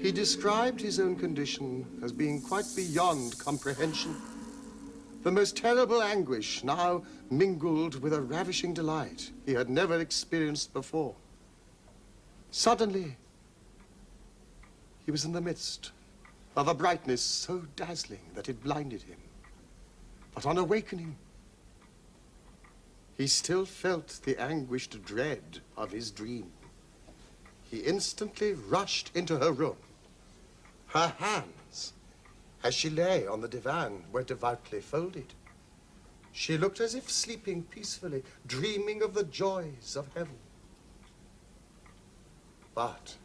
He described his own condition as being quite beyond comprehension. The most terrible anguish now mingled with a ravishing delight he had never experienced before. Suddenly, he was in the midst of a brightness so dazzling that it blinded him. But on awakening, he still felt the anguished dread of his dream. He instantly rushed into her room. Her hands, as she lay on the divan, were devoutly folded. She looked as if sleeping peacefully, dreaming of the joys of heaven. But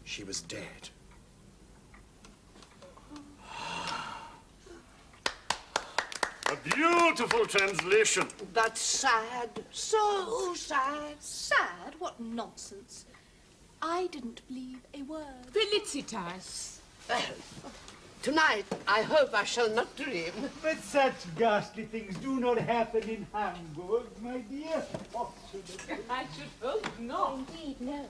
she was dead. A beautiful translation. But sad, so sad. Sad? What nonsense. I didn't believe a word. Felicitas. Tonight, I hope I shall not dream. But such ghastly things do not happen in Hamburg, my dear. Oh, I should hope not. Indeed, no.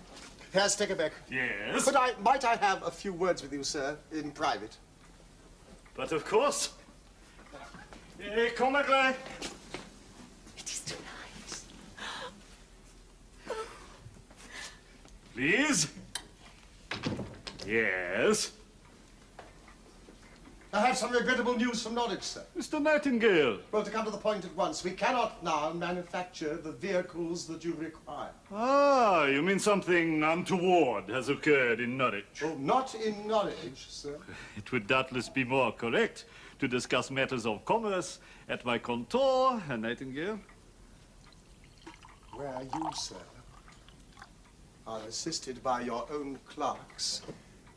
Herr Steckerbeck. Yes? Might I have a few words with you, sir, in private? But of course. Come, Aglaé. It is tonight. Please. Yes? I have some regrettable news from Norwich, sir. Mr. Nightingale. Well, to come to the point at once, we cannot now manufacture the vehicles that you require. Ah, you mean something untoward has occurred in Norwich? Oh, not in Norwich, sir. It would doubtless be more correct to discuss matters of commerce at my contor, Herr Nightingale. Where you, sir, are assisted by your own clerks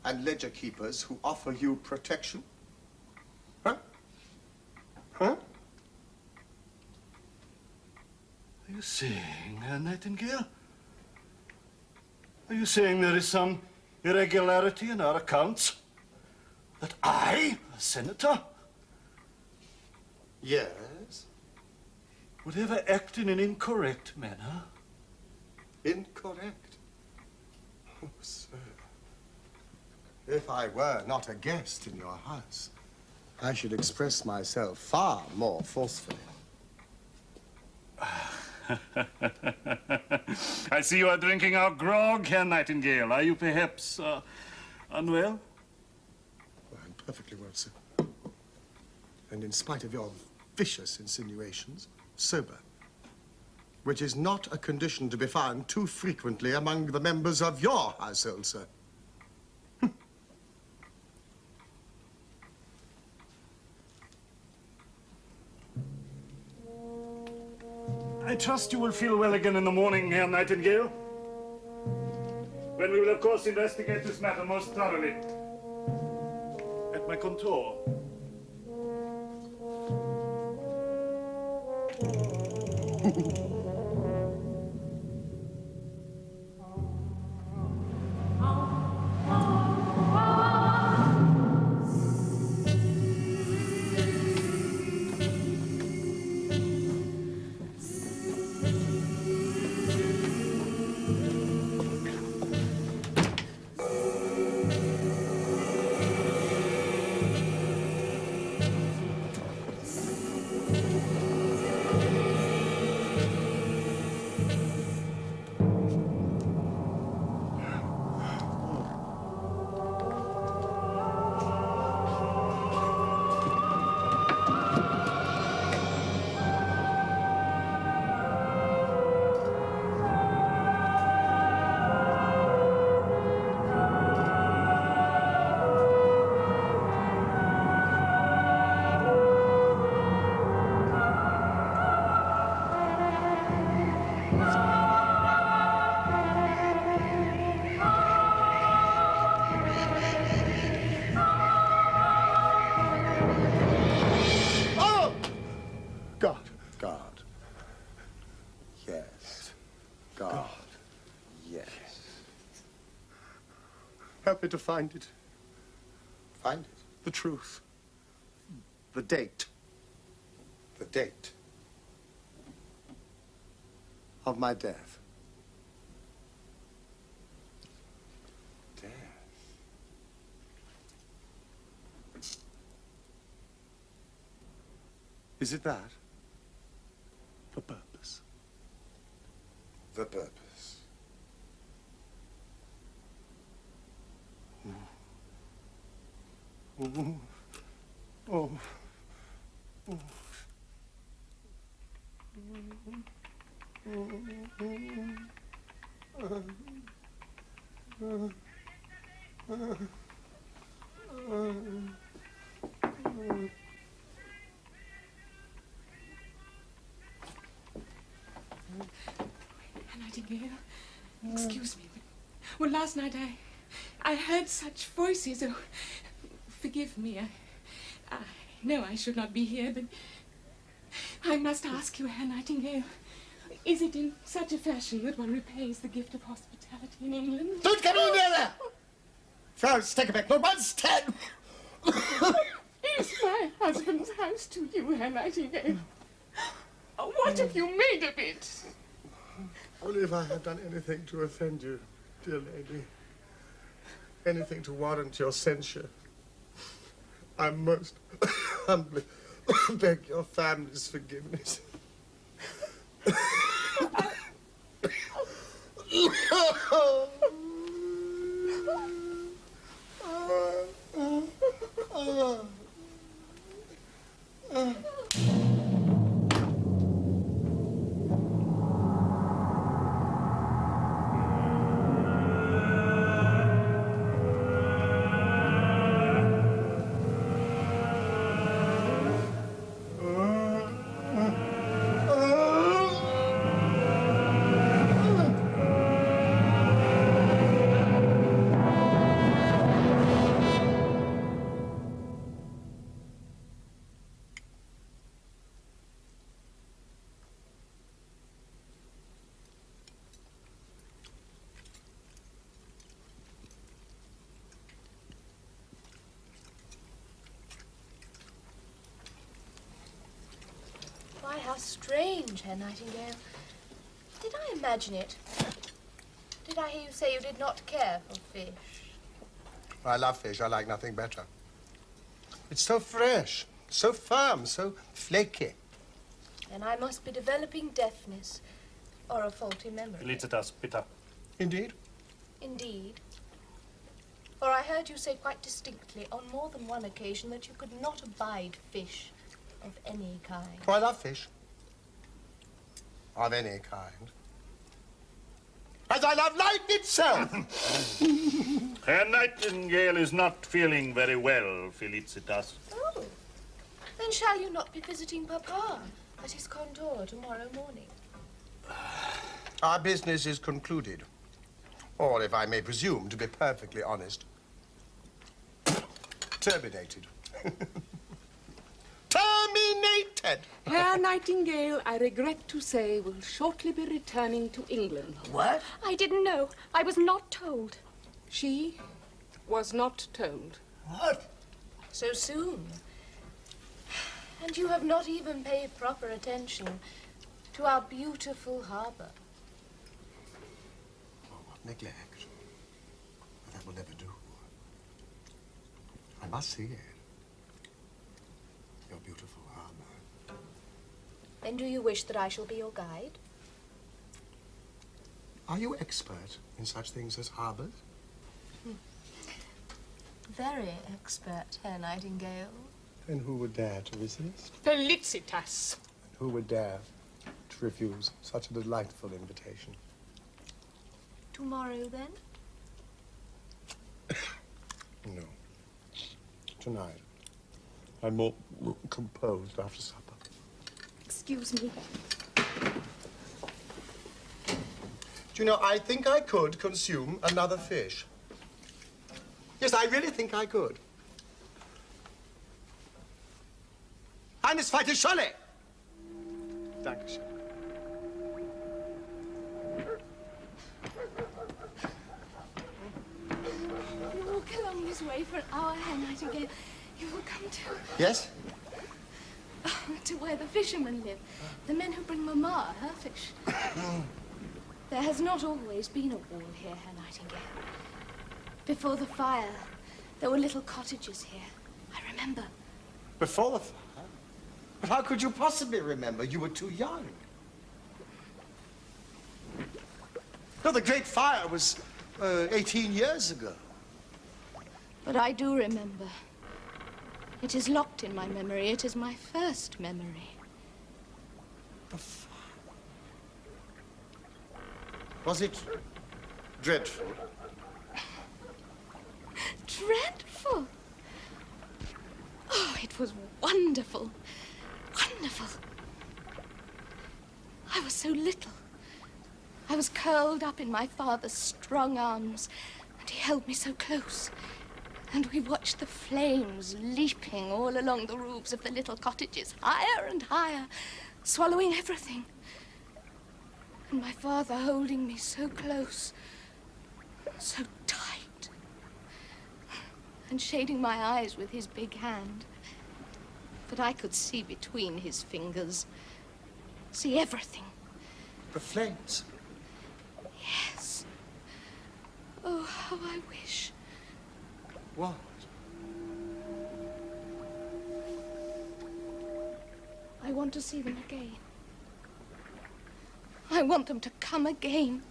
and ledger keepers who offer you protection. Huh? Huh? Are you saying, Herr Nightingale? Are you saying there is some irregularity in our accounts? That I, a senator, Yes? would ever act in an incorrect manner? Incorrect? Oh, sir. If I were not a guest in your house, I should express myself far more forcefully. I see you are drinking our grog, Herr Nightingale. Are you perhaps unwell? Well, I'm perfectly well, sir. And in spite of your vicious insinuations, sober. Which is not a condition to be found too frequently among the members of your household, sir. I trust you will feel well again in the morning, Herr Nightingale. When we will, of course, investigate this matter most thoroughly. At my contor. God. Yes. God. Yes. Help me to find it. Find it? The truth. The date. The date of my death. Death. Is it that? The purpose. The purpose. Oh. Nightingale, excuse me, but well, last night I heard such voices. Oh, forgive me. I know I should not be here, but I must ask you, Herr Nightingale, is it in such a fashion that one repays the gift of hospitality in England? Don't come in there! Frau Steckerbeck, no one's 10! Is my husband's house to you, Herr Nightingale? What have you made of it? Only if I have done anything to offend you, dear lady. Anything to warrant your censure. I most humbly beg your family's forgiveness. Why, how strange, Herr Nightingale. Did I imagine it? Did I hear you say you did not care for fish? I love fish. I like nothing better. It's so fresh, so firm, so flaky. Then I must be developing deafness or a faulty memory. Felicitas, bitte. Indeed. Indeed. For I heard you say quite distinctly on more than one occasion that you could not abide fish of any kind. Oh, I love fish. Of any kind. As I love life itself! Herr Nightingale is not feeling very well, Felicitas. Oh. Then shall you not be visiting Papa at his contour tomorrow morning? Our business is concluded. Or, if I may presume, to be perfectly honest, terminated. Terminated! Herr Nightingale, I regret to say, will shortly be returning to England. What? I didn't know. I was not told. She was not told. What? So soon. And you have not even paid proper attention to our beautiful harbour. Oh, what neglect. That will never do. I must see it. Your beautiful harbour. Then do you wish that I shall be your guide? Are you expert in such things as harbours? Very expert, Herr Nightingale. And who would dare to resist? Felicitas. And who would dare to refuse such a delightful invitation? Tomorrow, then? No. Tonight. I'm more composed after supper. Excuse me. Do you know, I think I could consume another fish. Yes, I really think I could. Eine zweite Scholle! Dankeschön. You walk along this way for an hour, Herr Nightingale. You will come to... Yes? to where the fishermen live. The men who bring Mama her fish. There has not always been a wall here, Herr Nightingale. Before the fire, there were little cottages here. I remember. Before the fire? But how could you possibly remember? You were too young. No, the Great Fire was 18 years ago. But I do remember. It is locked in my memory. It is my first memory. The fire. Was it dreadful? Dreadful. Oh, it was wonderful. Wonderful. I was so little. I was curled up in my father's strong arms, and he held me so close. And we watched the flames leaping all along the roofs of the little cottages, higher and higher, swallowing everything. And my father holding me so close, so tight, and shading my eyes with his big hand. But I could see between his fingers, see everything. The flames? Yes. Oh, how I wish. What? I want to see them again. I want them to come again,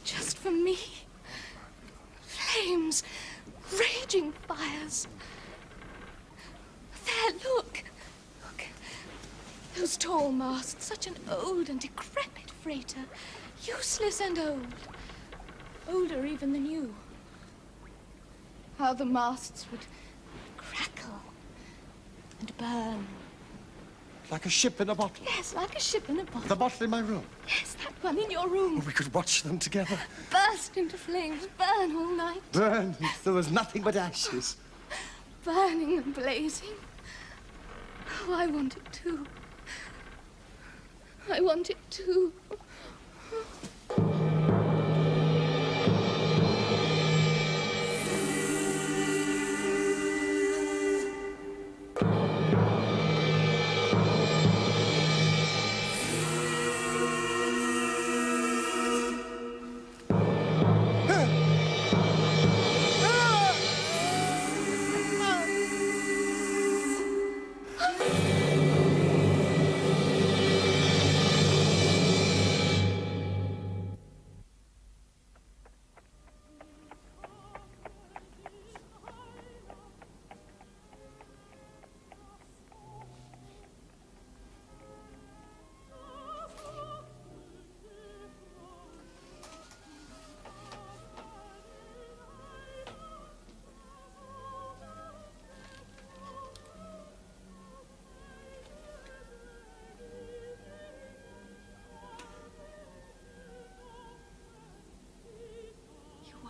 just for me. Flames, raging fires. There, look. Look. Those tall masts, such an old and decrepit freighter. Useless and old. Older even than you. How the masts would crackle and burn. Like a ship in a bottle? Yes, like a ship in a bottle. The bottle in my room? Yes, that one in your room. Oh, we could watch them together. Burst into flames, burn all night. Burn. There was nothing but ashes. Burning and blazing. Oh, I want it too. I want it too.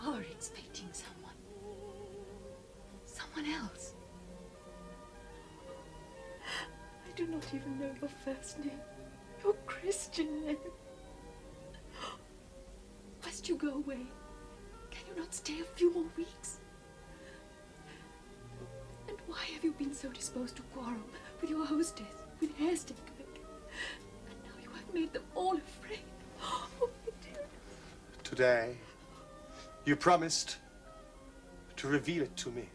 Are expecting someone. Someone else. I do not even know your first name. Your Christian name. Must you go away? Can you not stay a few more weeks? And why have you been so disposed to quarrel with your hostess, with Estekberg? And now you have made them all afraid. Oh, my dear. Today, you promised to reveal it to me.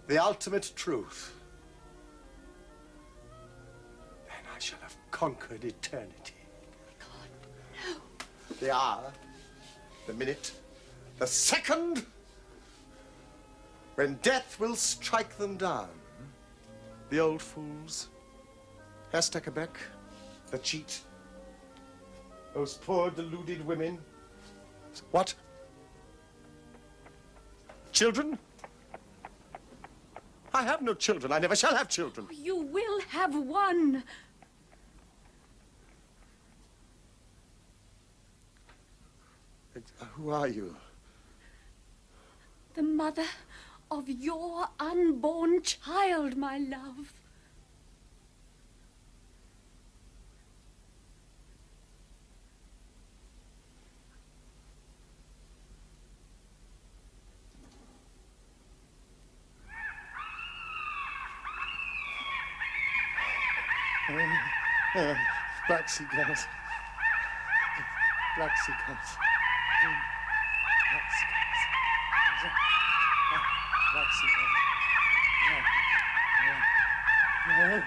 The ultimate truth. Then I shall have conquered eternity. God, no. The hour, the minute, the second, when death will strike them down. The old fools, Estekberg, the cheat, those poor deluded women. What? Children? I have no children. I never shall have children. You will have one. Who are you? The mother of your unborn child, my love. Black seagulls. Black seagulls. Black seagulls. Black seagulls.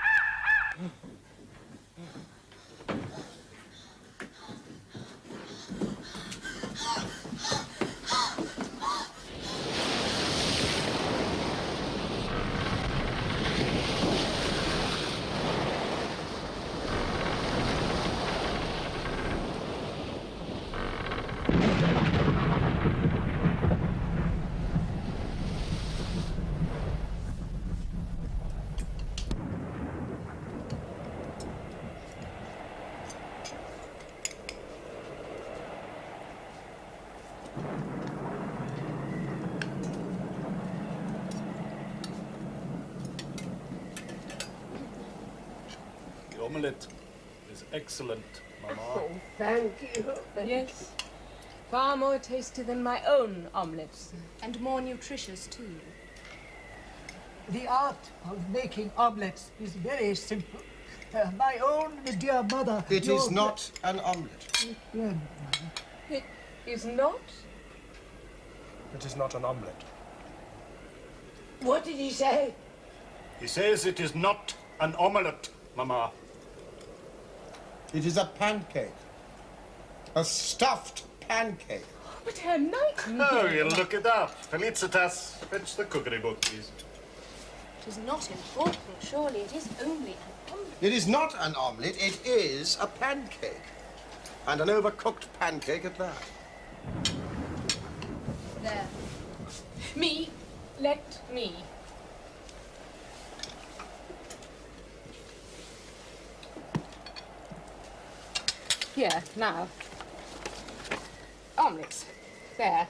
omelette is excellent, Mama. Oh, thank you. Yes. Far more tasty than my own omelets. And more nutritious, too. The art of making omelets is very simple. My own dear mother... It is not an omelette. It is not? It is not an omelette. What did he say? He says it is not an omelette, Mama. It is a pancake. A stuffed pancake. But Herr Nightingale... Oh, you look it up. Felicitas, fetch the cookery book, please. It is not important, surely. It is only an omelette. It is not an omelette, it is a pancake. And an overcooked pancake at that. There. Me. Let me. Here, now. Omelets. There.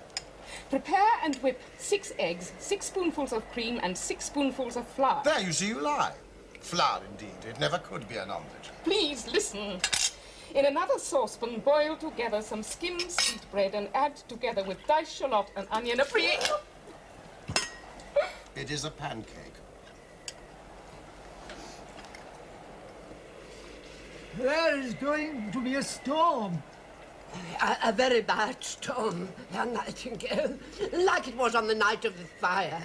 Prepare and whip 6 eggs, 6 spoonfuls of cream, and 6 spoonfuls of flour. There, you see, you lie. Flour, indeed. It never could be an omelette. Please listen. In another saucepan, boil together some skimmed sweetbread and add together with diced shallot and onion a free. It is a pancake. There is going to be a storm. A very bad storm, Herr Nightingale, like it was on the night of the fire.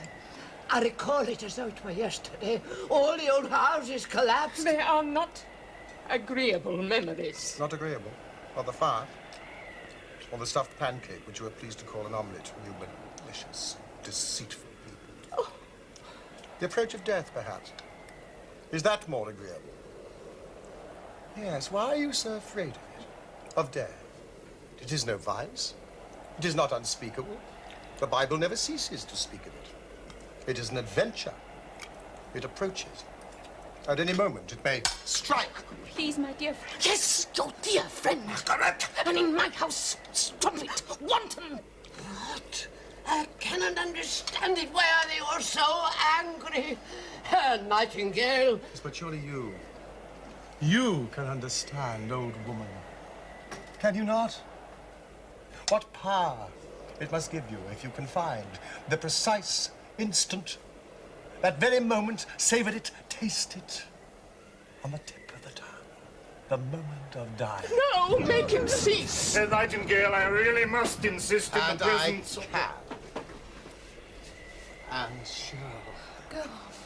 I recall it as though it were yesterday. All the old houses collapsed. They are not agreeable memories. Not agreeable. Or the fire. Or the stuffed pancake, which you were pleased to call an omelette. You malicious, deceitful people. Oh. The approach of death, perhaps. Is that more agreeable? Yes, why are you so afraid of it? Of death? It is no vice. It is not unspeakable. The Bible never ceases to speak of it. It is an adventure. It approaches. At any moment, it may strike. Please, my dear friend. Yes, your dear friend. Correct. And in my house, stop it, wanton. What? I cannot understand it. Why are they all so angry? Herr Nightingale. Yes, but surely you can understand, old woman. Can you not? What power it must give you if you can find the precise instant, that very moment, savor it, taste it, on the tip of the tongue, the moment of dying. No, make him cease. Herr Nightingale, I really must insist in And the presence I can. And shall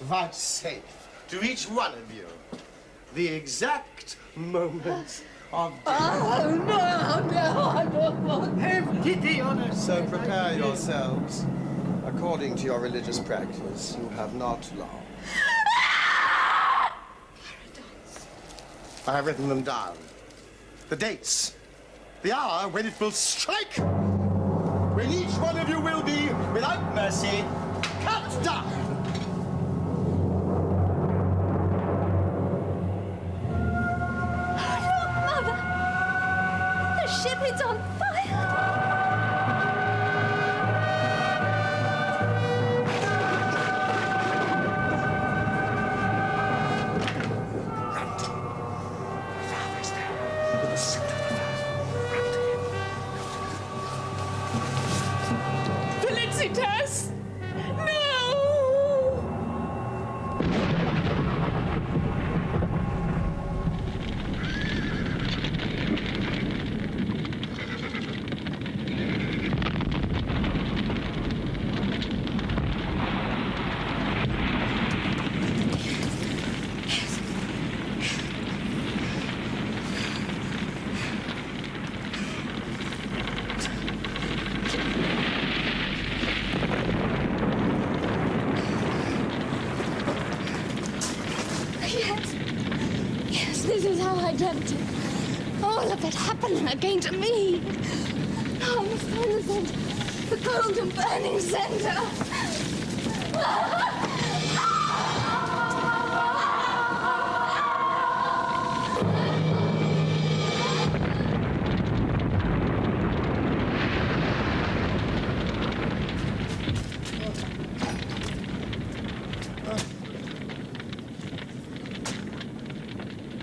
vouchsafe to each one of you the exact moments of death. Oh, no, I don't want Have pity on us. So prepare yourselves. According to your religious practice, you have not long. I have written them down. The dates. The hour when it will strike. When each one of you will be, without mercy, cut down. It's on fire! Run to him. The father's there. With the scent of the father. Run to him. Felicitas! No! This is how I dreamt it. All of it happening again to me. Now I must find the center. The cold and burning center.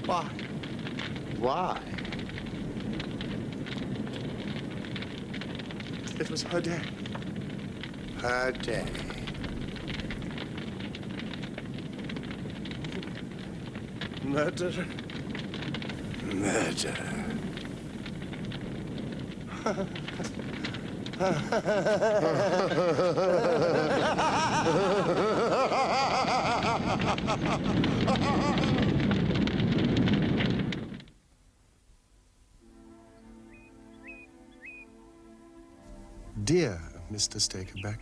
Why? Why? It was her day. Her day. Murder. Murder. Dear Mr. Estekbert,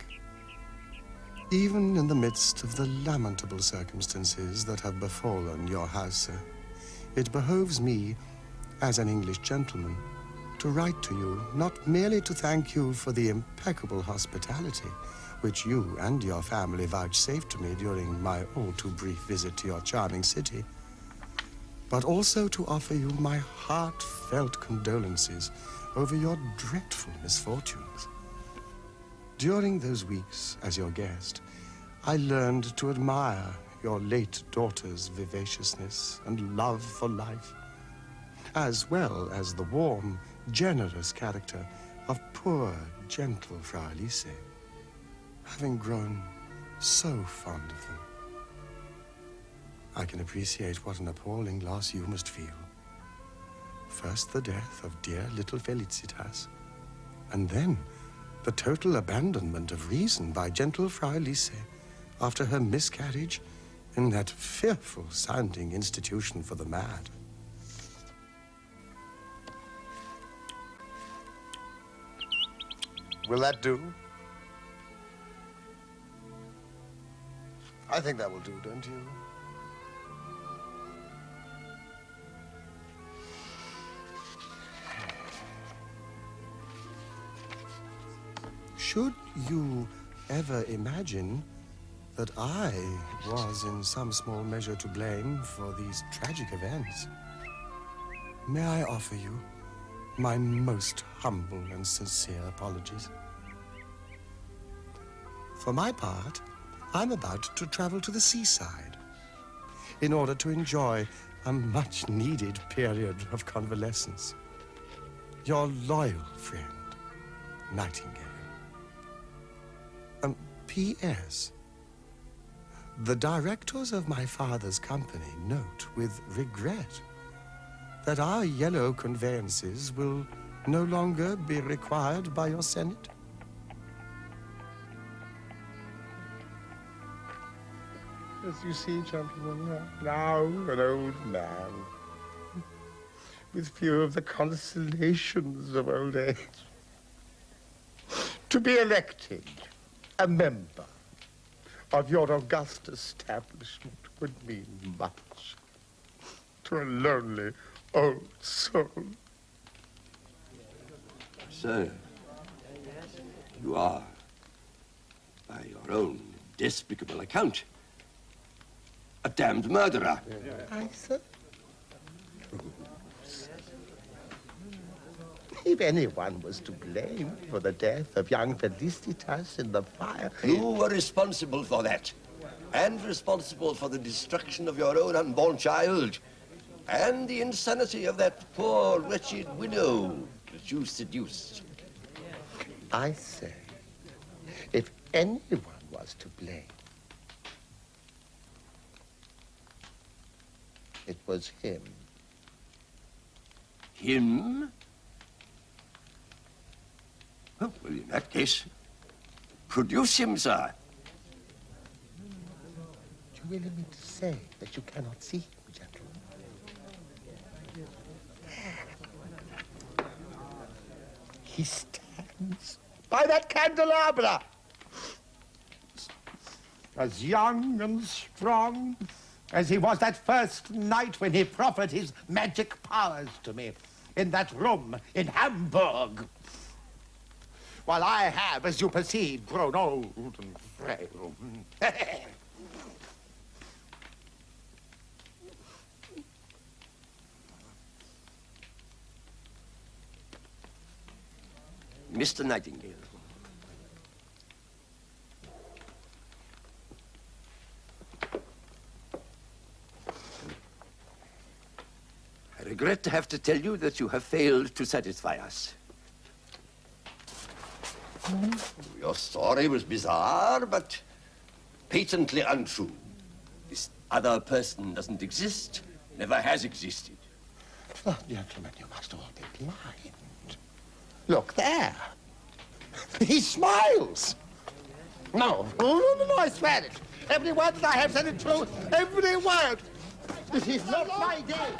even in the midst of the lamentable circumstances that have befallen your house, sir, it behoves me, as an English gentleman, to write to you, not merely to thank you for the impeccable hospitality which you and your family vouchsafed to me during my all too brief visit to your charming city, but also to offer you my heartfelt condolences over your dreadful misfortunes. During those weeks as your guest, I learned to admire your late daughter's vivaciousness and love for life, as well as the warm, generous character of poor, gentle Frau Elise, having grown so fond of them. I can appreciate what an appalling loss you must feel. First the death of dear little Felicitas, and then the total abandonment of reason by gentle Frau Elise after her miscarriage in that fearful-sounding institution for the mad. Will that do? I think that will do, don't you? Should you ever imagine that I was in some small measure to blame for these tragic events, may I offer you my most humble and sincere apologies. For my part, I'm about to travel to the seaside in order to enjoy a much-needed period of convalescence. Your loyal friend, Nightingale. P.S. The directors of my father's company note with regret that our yellow conveyances will no longer be required by your Senate. As you see, gentlemen, now an old man, with few of the consolations of old age, to be elected a member of your august establishment would mean much to a lonely old soul. Sir, you are, by your own despicable account, a damned murderer. I, sir? If anyone was to blame for the death of young Felicitas in the fire... You were responsible for that, and responsible for the destruction of your own unborn child, and the insanity of that poor, wretched widow that you seduced. I say, if anyone was to blame, it was him. Him? Oh, well, in that case, produce him, sir. Do you really mean to say that you cannot see him, gentlemen? He stands by that candelabra, as young and strong as he was that first night when he proffered his magic powers to me in that room in Hamburg. While I have, as you perceive, grown old and frail. Mr. Nightingale. regret to have to tell you that you have failed to satisfy us. Your story was bizarre, but patently untrue. This other person doesn't exist, never has existed. Oh, gentlemen, you must all be blind. Look there. He smiles. No, I swear it. Every word that I have said is true. Every word. This is not my day.